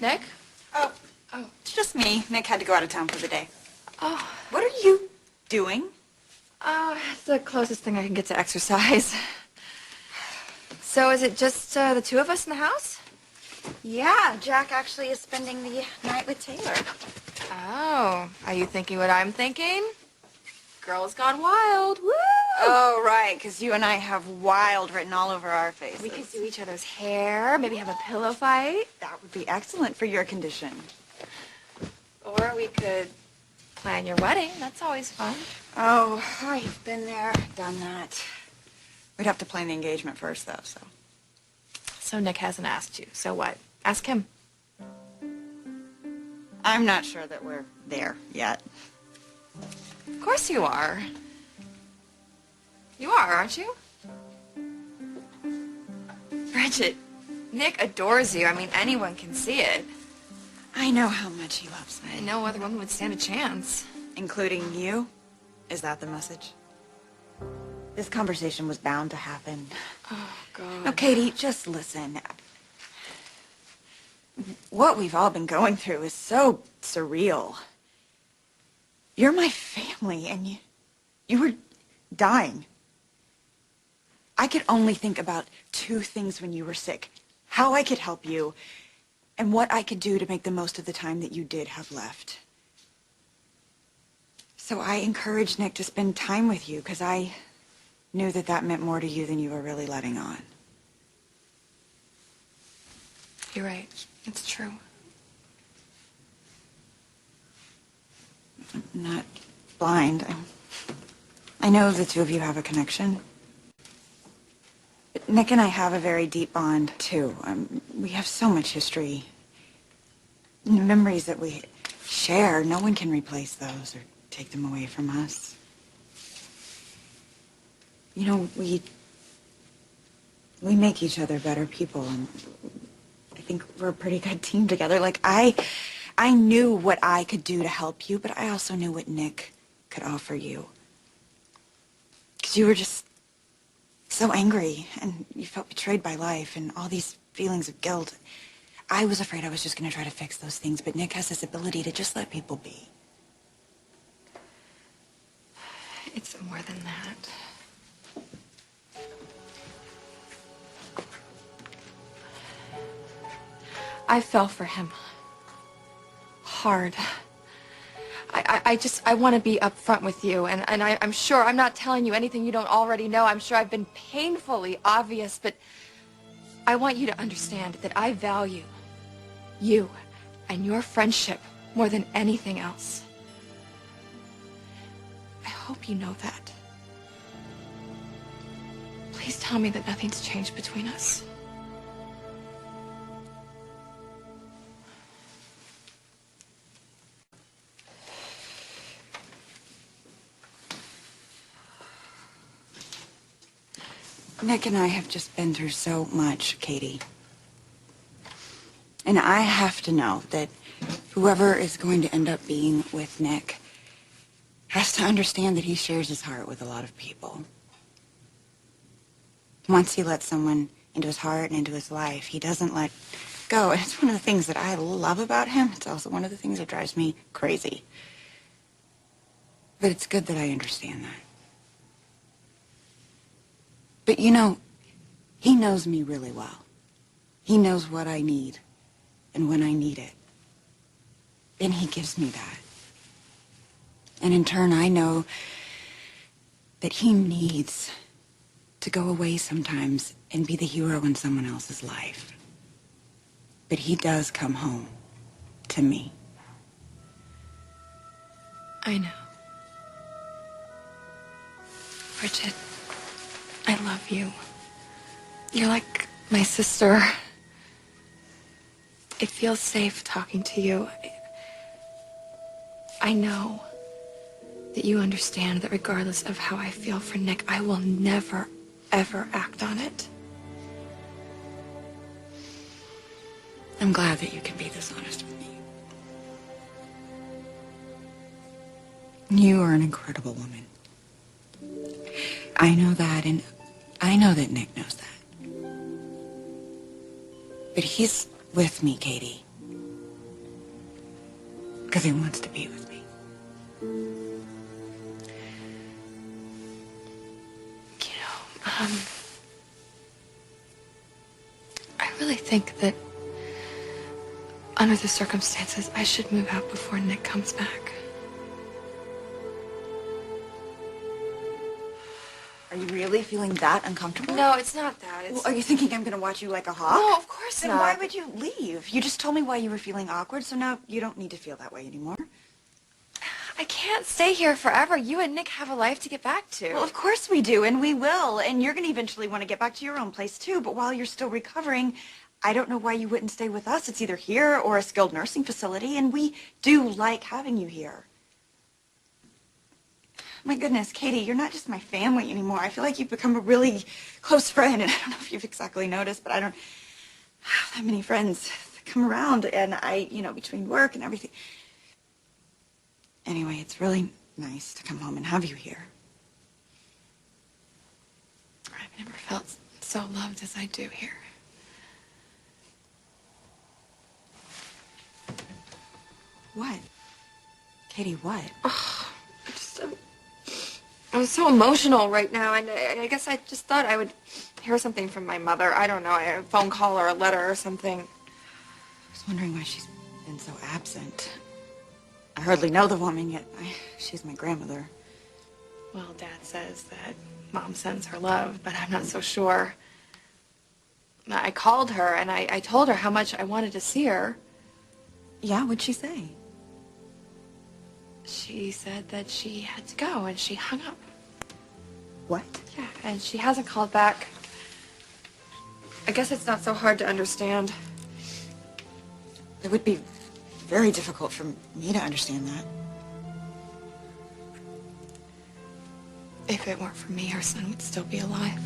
Nick? Oh. Oh. It's just me. Nick had to go out of town for the day. Oh. What are you doing? It's the closest thing I can get to exercise. So is it just the two of us in the house? Yeah, Jack actually is spending the night with Taylor. Oh. Are you thinking what I'm thinking? Girls gone wild. Woo! Oh, right, because you and I have wild written all over our faces. We could do each other's hair, maybe have a pillow fight. That would be excellent for your condition. Or we could plan your wedding. That's always fun. Oh, I've been there, done that. We'd have to plan the engagement first, though, so. So Nick hasn't asked you. So what? Ask him. I'm not sure that we're there yet. Of course you are. You are, aren't you? Bridget, Nick adores you. I mean, anyone can see it. I know how much he loves me. No other woman would stand a chance. Including you? Is that the message? This conversation was bound to happen. Oh, God. Now, Katie, just listen. What we've all been going through is so surreal. You're my family, and you were dying. I could only think about two things when you were sick. How I could help you, and what I could do to make the most of the time that you did have left. So I encouraged Nick to spend time with you, because I knew that that meant more to you than you were really letting on. You're right. It's true. I'm not blind. I know the two of you have a connection. But Nick and I have a very deep bond, too. We have so much history. And the memories that we share, no one can replace those or take them away from us. You know, we make each other better people, and I think we're a pretty good team together. Like, I knew what I could do to help you, but I also knew what Nick could offer you. Because you were just so angry, and you felt betrayed by life, and all these feelings of guilt. I was afraid I was just going to try to fix those things, but Nick has this ability to just let people be. It's more than that. I fell for him. Hard. I want to be upfront with you, and I'm sure I'm not telling you anything you don't already know. I'm sure I've been painfully obvious, but I want you to understand that I value you and your friendship more than anything else. I hope you know that. Please tell me that nothing's changed between us. Nick and I have just been through so much, Katie. And I have to know that whoever is going to end up being with Nick has to understand that he shares his heart with a lot of people. Once he lets someone into his heart and into his life, he doesn't let go. And it's one of the things that I love about him. It's also one of the things that drives me crazy. But it's good that I understand that. But you know, he knows me really well. He knows what I need and when I need it. And he gives me that. And in turn, I know that he needs to go away sometimes and be the hero in someone else's life. But he does come home to me. I know. Bridget, I love you. You're like my sister. It feels safe talking to you. I know that you understand that regardless of how I feel for Nick, I will never, ever act on it. I'm glad that you can be this honest with me. You are an incredible woman. I know that, and I know that Nick knows that. But he's with me, Katie. because he wants to be with me. I really think that under the circumstances, I should move out before Nick comes back. Are you really feeling that uncomfortable? No, it's not that. It's... Well, are you thinking I'm going to watch you like a hawk? No, of course then not. Why would you leave? You just told me why you were feeling awkward, so now you don't need to feel that way anymore. I can't stay here forever. You and Nick have a life to get back to. Well, of course we do, and we will. And you're going to eventually want to get back to your own place, too. But while you're still recovering, I don't know why you wouldn't stay with us. It's either here or a skilled nursing facility, and we do like having you here. My goodness, Katie, you're not just my family anymore. I feel like you've become a really close friend, and I don't know if you've exactly noticed, but I don't have that many friends that come around, and between work and everything. Anyway, it's really nice to come home and have you here. I've never felt so loved as I do here. What? Katie, what? Oh, I'm so emotional right now, and I guess I just thought I would hear something from my mother. I don't know, a phone call or a letter or something. I was wondering why she's been so absent. I hardly know the woman, yet she's my grandmother. Well, Dad says that Mom sends her love, but I'm not so sure. I called her, and I told her how much I wanted to see her. Yeah, what'd she say? She said that she had to go, and she hung up. What? Yeah, and she hasn't called back. I guess it's not so hard to understand. It would be very difficult for me to understand that. If it weren't for me, her son would still be alive.